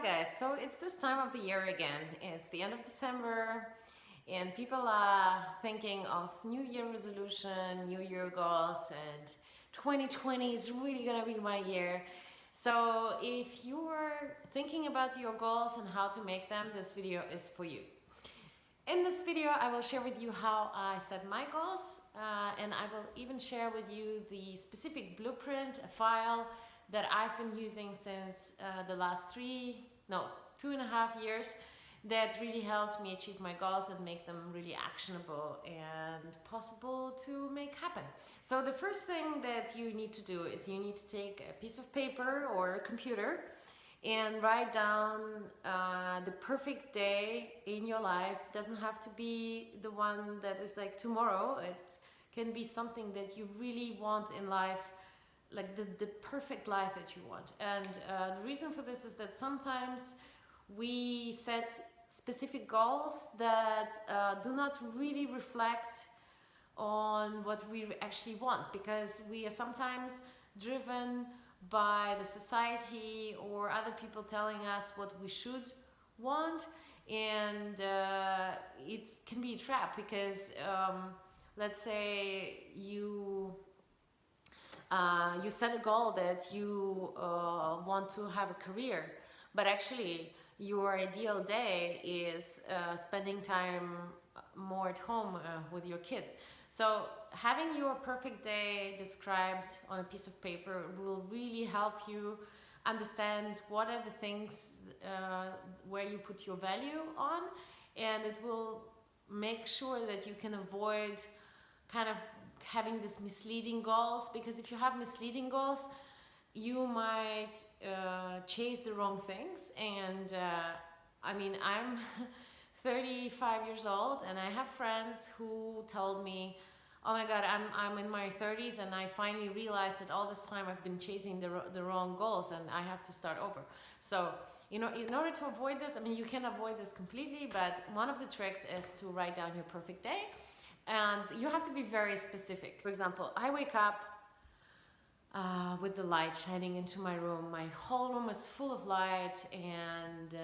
guys, so it's this time of the year again. It's the end of December and people are thinking of New Year resolution, New Year goals, and 2020 is really gonna be my year. So if you're thinking about your goals and how to make them, this video is for you. In this video I will share with you how I set my goals and I will even share with you the specific blueprint, a file that I've been using since the last 2.5 years that really helped me achieve my goals and make them really actionable and possible to make happen. So the first thing that you need to do is you need to take a piece of paper or a computer and write down the perfect day in your life. It doesn't have to be the one that is like tomorrow. It can be something that you really want in life, like the perfect life that you want. And the reason for this is that sometimes we set specific goals that do not really reflect on what we actually want, because we are sometimes driven by the society or other people telling us what we should want, and it can be a trap because let's say you set a goal that you want to have a career, but actually your ideal day is spending time more at home with your kids. So having your perfect day described on a piece of paper will really help you understand what are the things where you put your value on, and it will make sure that you can avoid kind of having this misleading goals, because if you have misleading goals you might chase the wrong things. And I mean, I'm 35 years old and I have friends who told me, oh my god, I'm in my 30s and I finally realized that all this time I've been chasing the wrong goals and I have to start over. So you know, in order to avoid this, I mean, you can avoid this completely, but one of the tricks is to write down your perfect day. And you have to be very specific. For example, I wake up with the light shining into my room. My whole room is full of light, and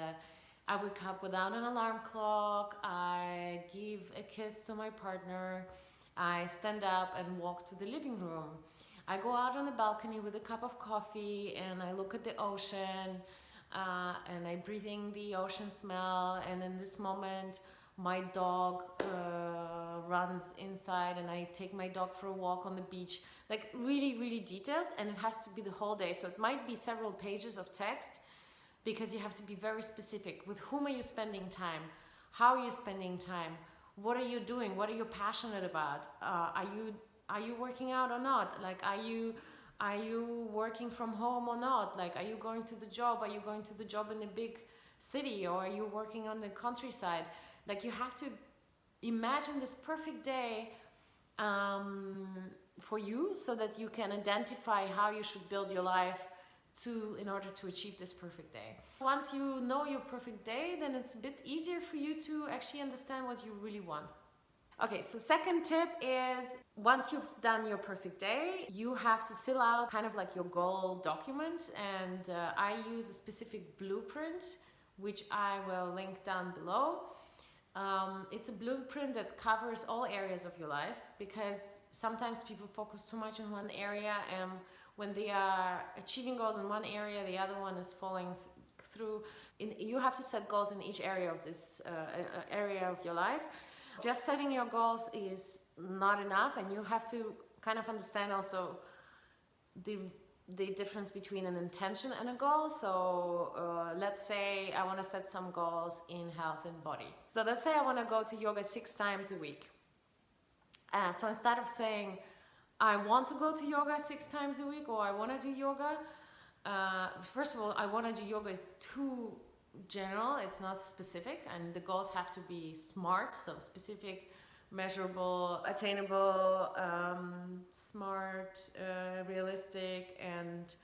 I wake up without an alarm clock. I give a kiss to my partner. I stand up and walk to the living room. I go out on the balcony with a cup of coffee and I look at the ocean and I breathe in the ocean smell, and in this moment my dog runs inside and I take my dog for a walk on the beach. Like really detailed, and it has to be the whole day. So it might be several pages of text, because you have to be very specific. With whom are you spending time? How are you spending time? What are you doing? What are you passionate about? Are you working out or not? Like, are you working from home or not? Like, are you going to the job? Are you going to the job in a big city, or are you working on the countryside? Like, you have to imagine this perfect day for you, so that you can identify how you should build your life in order to achieve this perfect day. Once you know your perfect day, then it's a bit easier for you to actually understand what you really want. Okay, so second tip is, once you've done your perfect day, you have to fill out kind of like your goal document, and I use a specific blueprint which I will link down below. It's a blueprint that covers all areas of your life, because sometimes people focus too much in one area, and when they are achieving goals in one area, the other one is falling through. You have to set goals in each area of this area of your life. Just setting your goals is not enough, and you have to kind of understand also the difference between an intention and a goal. So let's say I want to set some goals in health and body. So let's say I want to go to yoga 6 times a week. So instead of saying I want to go to yoga 6 times a week, or I want to do yoga, first of all, I want to do yoga is too general, it's not specific, and the goals have to be SMART, so specific, measurable, attainable, smart, realistic, and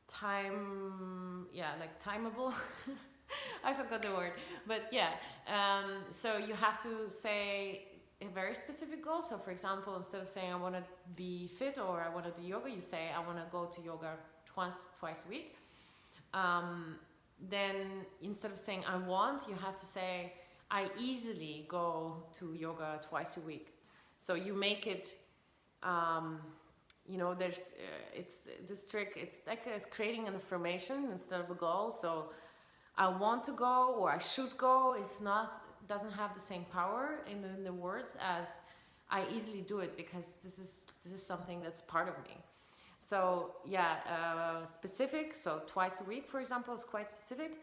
timeable. I forgot the word, but yeah. So you have to say a very specific goal. So for example, instead of saying I want to be fit or I want to do yoga, you say I want to go to yoga twice a week. then instead of saying I want, you have to say I easily go to yoga twice a week. So you make it, you know, there's it's this trick. It's like it's creating an affirmation instead of a goal. So I want to go or I should go. It's not, doesn't have the same power in the words as I easily do it, because this is something that's part of me. So yeah, specific. So twice a week, for example, is quite specific.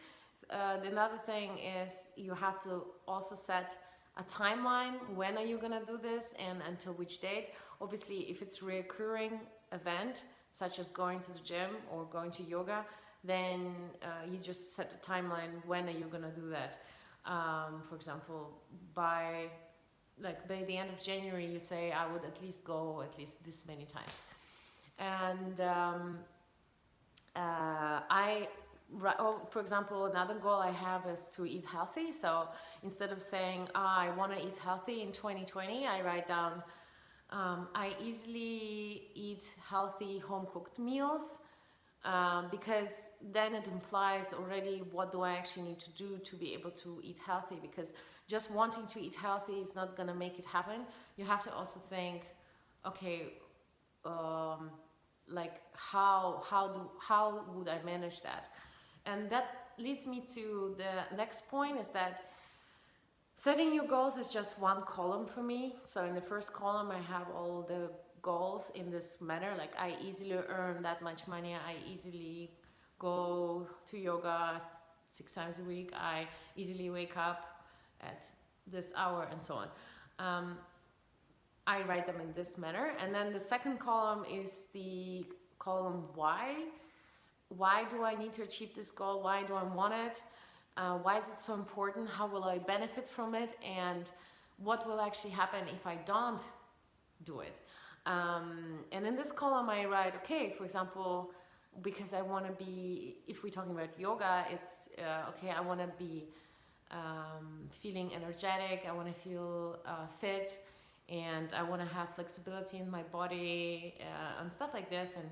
Another thing is you have to also set a timeline. When are you gonna do this and until which date? Obviously, if it's a recurring event, such as going to the gym or going to yoga, then you just set a timeline. When are you gonna do that? For example, by the end of January, you say I would at least go at least this many times. And for example, another goal I have is to eat healthy. So instead of saying I want to eat healthy in 2020, I write down I easily eat healthy home-cooked meals, because then it implies already what do I actually need to do to be able to eat healthy, because just wanting to eat healthy is not going to make it happen. You have to also think, okay, like how would I manage that? And that leads me to the next point, is that setting your goals is just one column for me. So in the first column, I have all the goals in this manner, like I easily earn that much money, I easily go to yoga 6 times a week, I easily wake up at this hour, and so on. I write them in this manner. And then the second column is the column why. Why do I need to achieve this goal? Why do I want it? Why is it so important? How will I benefit from it? And what will actually happen if I don't do it? And in this column I write, okay, for example, because I want to be, if we're talking about yoga, it's okay, I want to be feeling energetic, I want to feel fit, and I want to have flexibility in my body, and stuff like this. And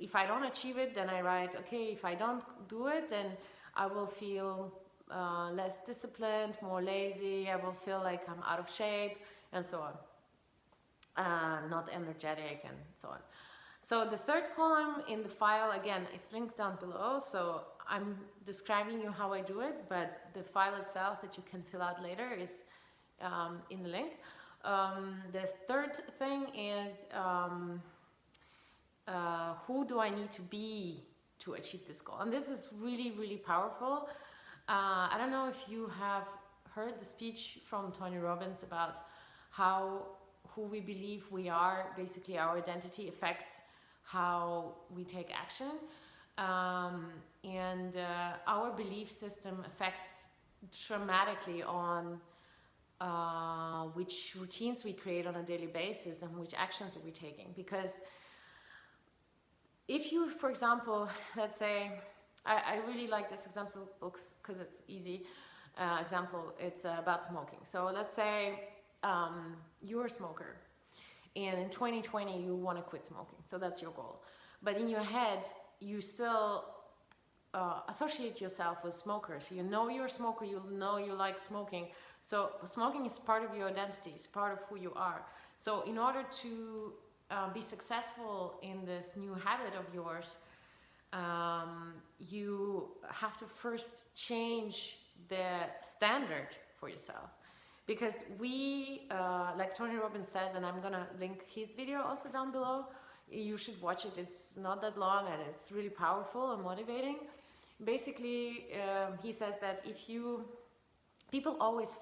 if I don't achieve it, then I write, okay, if I don't do it, then I will feel less disciplined, more lazy, I will feel like I'm out of shape, and so on. Not energetic, and so on. So the third column in the file, again, it's linked down below, so I'm describing you how I do it, but the file itself that you can fill out later is in the link. The third thing is who do I need to be to achieve this goal? And this is really, really powerful. I don't know if you have heard the speech from Toni Robins about how who we believe we are, basically our identity affects how we take action. And our belief system affects dramatically on which routines we create on a daily basis and which actions are we taking. Because if you, for example, let's say, I really like this example because it's easy. Example, it's about smoking. So let's say you're a smoker and in 2020 you want to quit smoking, so that's your goal. But in your head, you still associate yourself with smokers. You know you're a smoker, you know you like smoking. So smoking is part of your identity, it's part of who you are. So in order to be successful in this new habit of yours, you have to first change the standard for yourself. Because we, like Toni Robins says, and I'm gonna link his video also down below, you should watch it, it's not that long and it's really powerful and motivating. Basically, he says that people always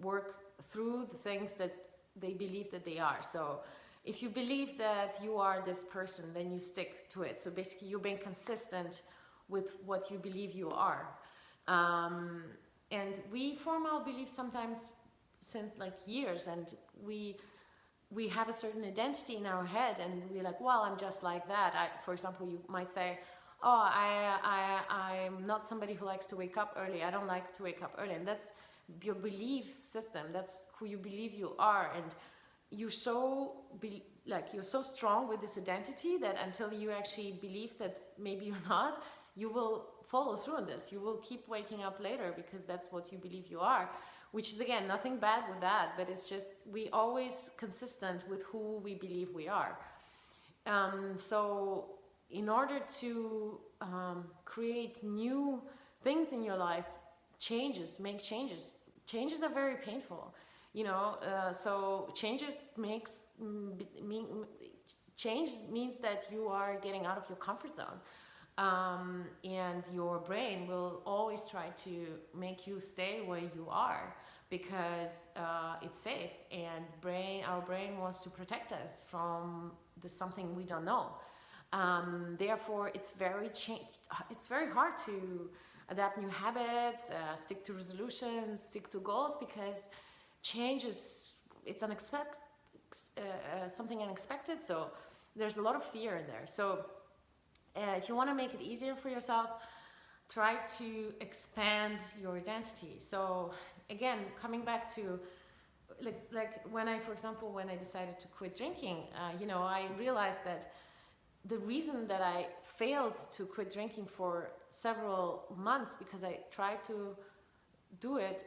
work through the things that they believe that they are. So if you believe that you are this person, then you stick to it. So basically you're being consistent with what you believe you are. And we form our beliefs sometimes since like years, and we have a certain identity in our head, and we're like, well, I'm just like that. For example, you might say, oh, I'm not somebody who likes to wake up early. I don't like to wake up early. And that's your belief system. That's who you believe you are. And you're so like you're so strong with this identity that until you actually believe that maybe you're not, you will follow through on this. You will keep waking up later because that's what you believe you are, which is, again, nothing bad with that, but it's just we always consistent with who we believe we are. So in order to create new things in your life, make changes. Changes are very painful, you know. So change means that you are getting out of your comfort zone, and your brain will always try to make you stay where you are because it's safe, and our brain wants to protect us from something we don't know. Therefore, it's very hard to adapt new habits, stick to resolutions, stick to goals, because change it's unexpected, something unexpected. So there's a lot of fear in there. So if you want to make it easier for yourself, try to expand your identity. So again, coming back to like when I decided to quit drinking, I realized that the reason that I failed to quit drinking for several months, because I tried to do it,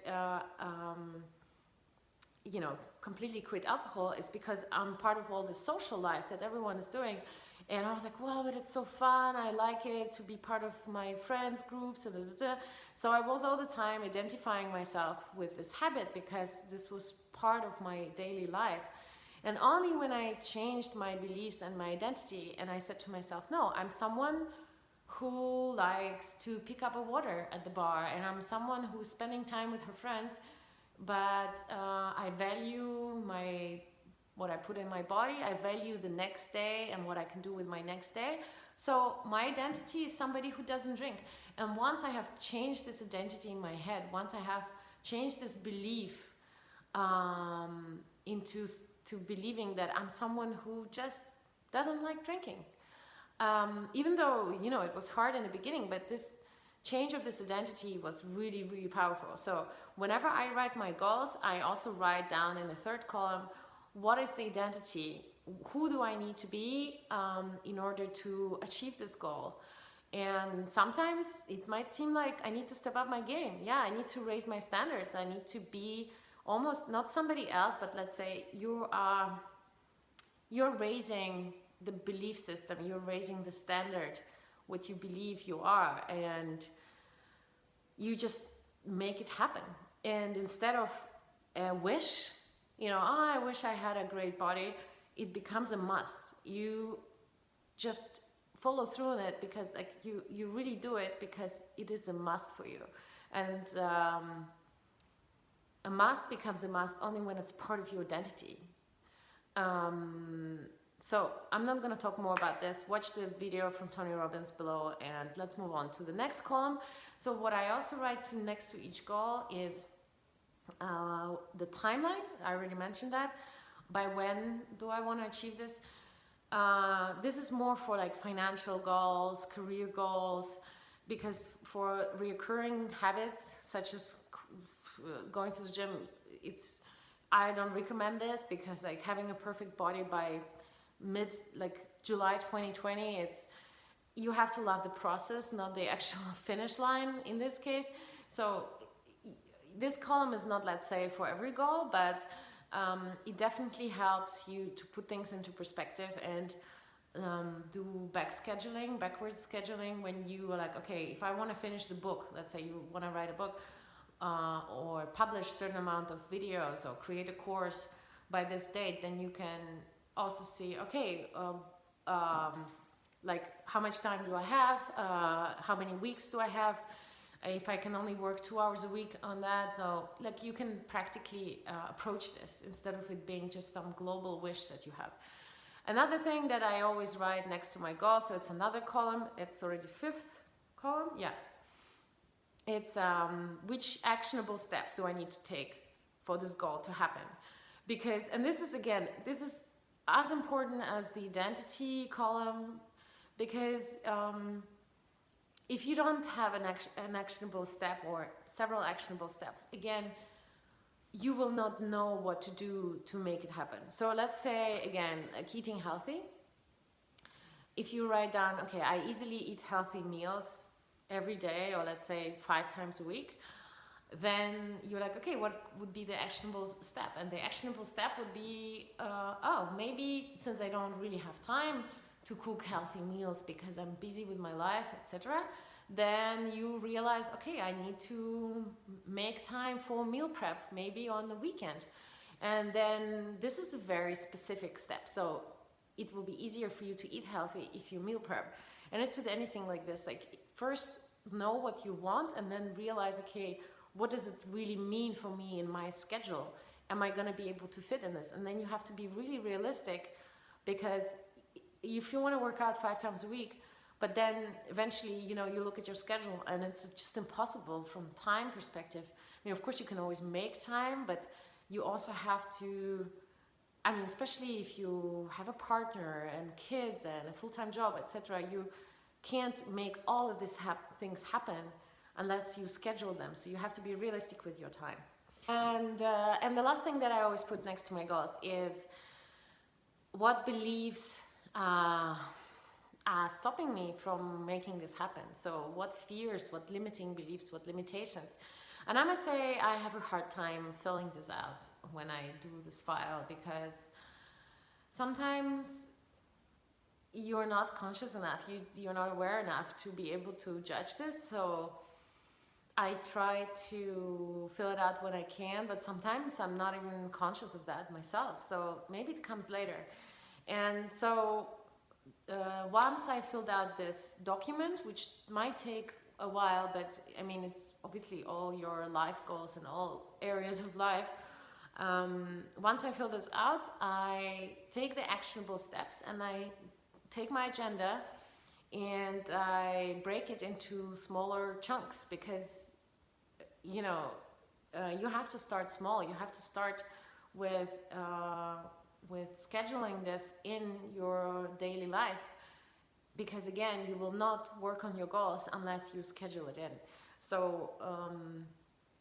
completely quit alcohol, is because I'm part of all the social life that everyone is doing. And I was like, well, but it's so fun. I like it to be part of my friends' groups. So I was all the time identifying myself with this habit because this was part of my daily life. And only when I changed my beliefs and my identity, and I said to myself, no, I'm someone who likes to pick up a water at the bar, and I'm someone who's spending time with her friends, but I value what I put in my body. I value the next day and what I can do with my next day. So my identity is somebody who doesn't drink. And once I have changed this identity in my head, once I have changed this belief into believing that I'm someone who just doesn't like drinking. Even though, it was hard in the beginning, but this change of this identity was really, really powerful. So whenever I write my goals, I also write down in the third column, what is the identity? Who do I need to be in order to achieve this goal? And sometimes it might seem like I need to step up my game. Yeah, I need to raise my standards. I need to be almost not somebody else, but let's say you're raising the belief system, you're raising the standard, what you believe you are, and you just make it happen. And instead of a wish, I wish I had a great body, it becomes a must. You just follow through on it because you really do it because it is a must for you. And a must becomes a must only when it's part of your identity. So I'm not going to talk more about this. Watch the video from Toni Robins below, and let's move on to the next column. So what I also write next to each goal is the timeline. I already mentioned that. By when do I want to achieve this? This is more for like financial goals, career goals, because for recurring habits such as going to the gym, I don't recommend this, because like having a perfect body by July 2020, you have to love the process, not the actual finish line in this case. So this column is not, let's say, for every goal, but it definitely helps you to put things into perspective and do backwards scheduling when you are like, okay, if I want to finish the book, let's say you want to write a book, or publish a certain amount of videos or create a course by this date, then you can also see, okay, like how much time do I have, how many weeks do I have, if I can only work 2 hours a week on that. So like you can practically approach this instead of it being just some global wish that you have. Another thing that I always write next to my goal, so it's another column, it's already fifth column, yeah. It's which actionable steps do I need to take for this goal to happen? Because, and this is as important as the identity column, because if you don't have an actionable step or several actionable steps, again, you will not know what to do to make it happen. So let's say, again, like eating healthy. If you write down, okay, I easily eat healthy meals every day, or let's say 5 times a week, then you're like, okay, what would be the actionable step? And the actionable step would be, oh, maybe since I don't really have time to cook healthy meals because I'm busy with my life, etc., then you realize, okay, I need to make time for meal prep, maybe on the weekend. And then this is a very specific step. So it will be easier for you to eat healthy if you meal prep. And it's with anything like this, like first know what you want and then realize, okay, what does it really mean for me in my schedule? Am I gonna be able to fit in this? And then you have to be really realistic, because if you wanna work out 5 times a week, but then eventually, you know, you look at your schedule and it's just impossible from time perspective. I mean, of course you can always make time, but you also have to, I mean, especially if you have a partner and kids and a full-time job, etc., you can't make all of these things happen unless you schedule them. So you have to be realistic with your time. And the last thing that I always put next to my goals is what beliefs are stopping me from making this happen. So what fears, what limiting beliefs, what limitations. And I must say I have a hard time filling this out when I do this file, because sometimes you're not conscious enough, you're not aware enough to be able to judge this. So I try to fill it out when I can, but sometimes I'm not even conscious of that myself. So maybe it comes later. And so once I filled out this document, which might take a while, but I mean, it's obviously all your life goals and all areas of life. Once I fill this out, I take the actionable steps and I take my agenda and I break it into smaller chunks, because, you know, you have to start small. You have to start with scheduling this in your daily life, because again, you will not work on your goals unless you schedule it in. So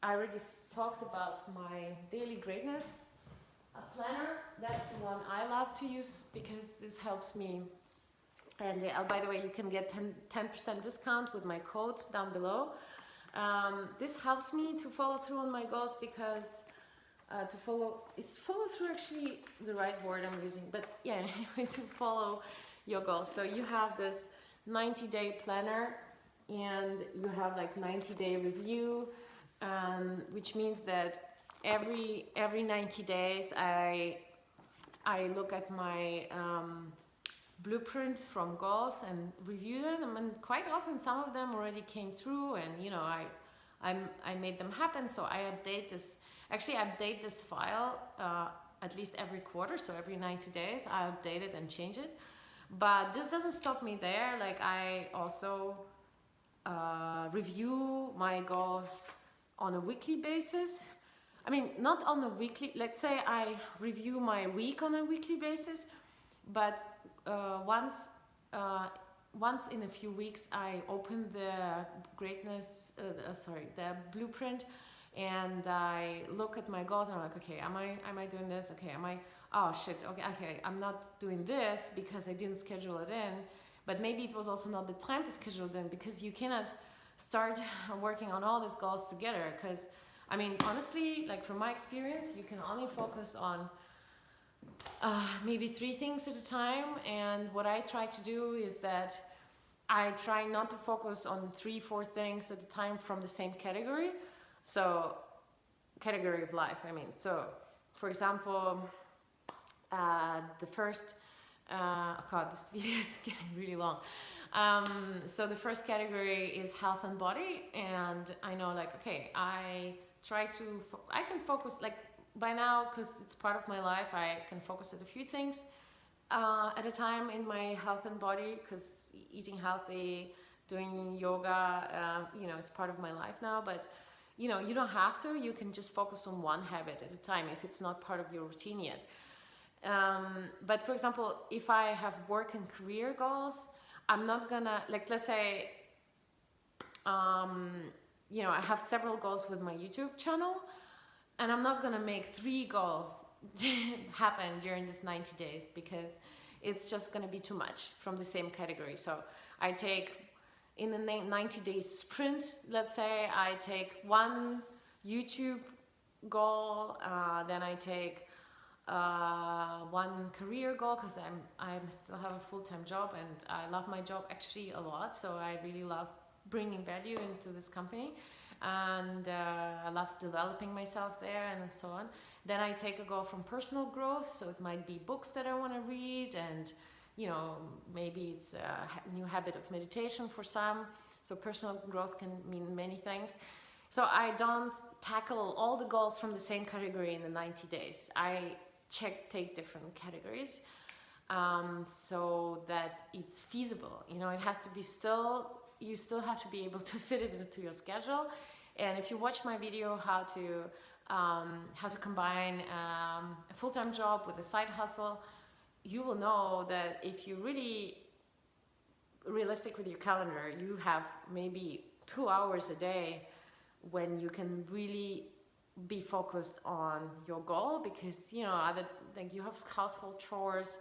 I already talked about my daily greatness planner. That's the one I love to use because this helps me. And by the way, you can get 10% discount with my code down below. This helps me to follow through on my goals, because is follow through actually the right word I'm using, but yeah, anyway, to follow your goals. So you have this 90-day planner and you have like 90-day review, which means that every 90 days I look at my blueprint from goals and review them, and quite often some of them already came through, and you know, I made them happen. So I update this. Actually, I update this file at least every quarter, so every 90 days I update it and change it. But this doesn't stop me there. Like, I also review my goals on a weekly basis. I mean, not on a weekly, let's say I review my week on a weekly basis, but once in a few weeks I open the the blueprint, and I look at my goals and I'm like, okay, am I doing this? Okay, oh shit, okay, I'm not doing this because I didn't schedule it in, but maybe it was also not the time to schedule it in, because you cannot start working on all these goals together, because I mean, honestly, like from my experience, you can only focus on maybe 3 things at a time. And what I try to do is that I try not to focus on 3-4 things at a time from the same category. So category of life, I mean. So for example, the first, God, this video is getting really long. So the first category is health and body, and I know, like, okay, I can focus, like, by now, because it's part of my life, I can focus at a few things at a time in my health and body, because eating healthy, doing yoga, you know, it's part of my life now. But you know, you don't have to. You can just focus on one habit at a time if it's not part of your routine yet. But for example, if I have work and career goals, I'm not gonna, like, let's say, you know, I have several goals with my YouTube channel. And I'm not gonna make 3 goals happen during this 90 days because it's just gonna be too much from the same category. So I take, in the 90 day sprint, let's say, I take 1 YouTube goal, then I take 1 career goal, because I still have a full-time job and I love my job actually a lot, so I really love bringing value into this company, and I love developing myself there and so on. Then I take a goal from personal growth, so it might be books that I want to read, and maybe it's a new habit of meditation for some. So personal growth can mean many things. So I don't tackle all the goals from the same category in the 90 days. I take different categories so that it's feasible. It has to be you still have to be able to fit it into your schedule. And if you watch my video how to combine a full-time job with a side hustle, you will know that if you're really realistic with your calendar, you have maybe 2 hours a day when you can really be focused on your goal, because you have household chores,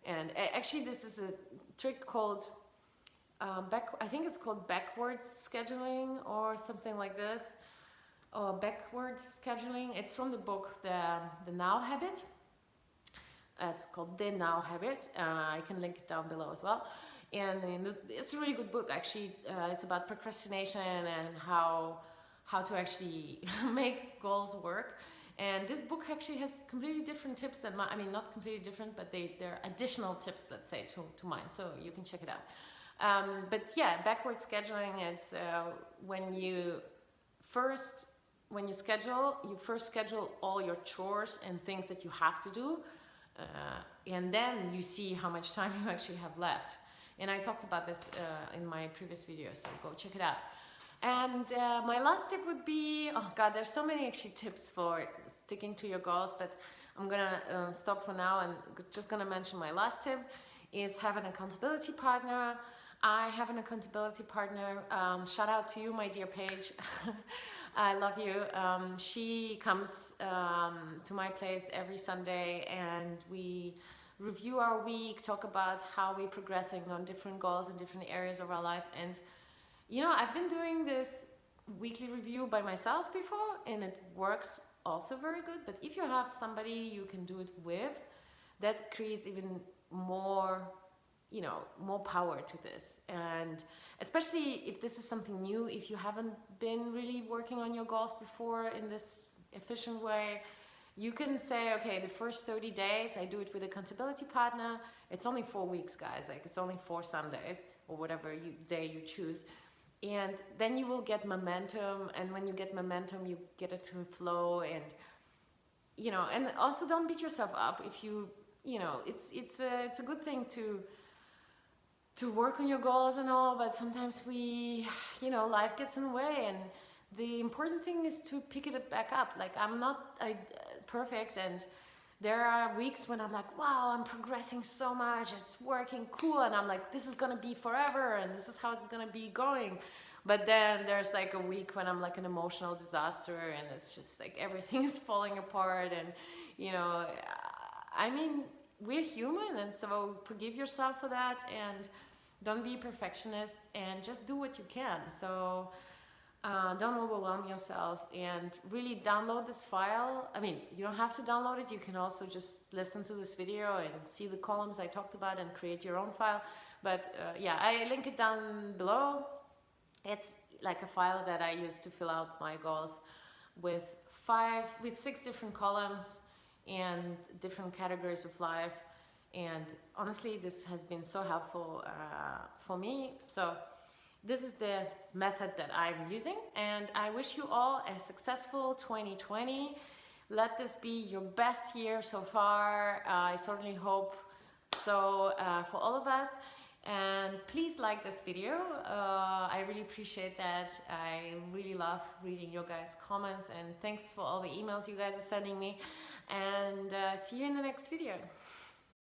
and actually this is a trick called I think it's called backwards scheduling or something like this, or backwards scheduling. It's from the book the Now Habit. It's called The Now Habit. I can link it down below as well. And it's a really good book actually. It's about procrastination and how to actually make goals work. And this book actually has completely different tips than mine. I mean, not completely different, but they're additional tips, let's say, to mine. So you can check it out. But yeah, backward scheduling, it's when you first schedule all your chores and things that you have to do, and then you see how much time you actually have left. And I talked about this in my previous video, so go check it out. And my last tip would be, oh god, there's so many actually tips for sticking to your goals, but I'm gonna stop for now and just gonna mention my last tip is have an accountability partner. I have an accountability partner. Shout out to you, my dear Paige. I love you. She comes to my place every Sunday and we review our week, talk about how we're progressing on different goals in different areas of our life. And I've been doing this weekly review by myself before and it works also very good. But if you have somebody you can do it with, that creates even more power to this. And especially if this is something new, if you haven't been really working on your goals before in this efficient way, you can say, okay, the first 30 days I do it with accountability partner. It's only 4 weeks, guys. Like, it's only 4 Sundays or whatever day you choose. And then you will get momentum. And when you get momentum, you get it to flow. And, and also don't beat yourself up if it's a good thing to work on your goals and all, but sometimes life gets in the way, and the important thing is to pick it back up. Like, I'm not perfect, and there are weeks when I'm like, wow, I'm progressing so much, it's working cool, and I'm like, this is gonna be forever, and this is how it's gonna be going. But then there's like a week when I'm like an emotional disaster, and it's just like everything is falling apart, and I mean, we're human, and so forgive yourself for that, and don't be a perfectionist, and just do what you can. So don't overwhelm yourself, and really download this file. I mean, you don't have to download it. You can also just listen to this video and see the columns I talked about and create your own file. But yeah, I link it down below. It's like a file that I use to fill out my goals with 6 different columns and different categories of life. And honestly, this has been so helpful for me. So this is the method that I'm using, and I wish you all a successful 2020. Let this be your best year so far. I certainly hope so for all of us. And please like this video. I really appreciate that. I really love reading your guys' comments, and thanks for all the emails you guys are sending me. And see you in the next video.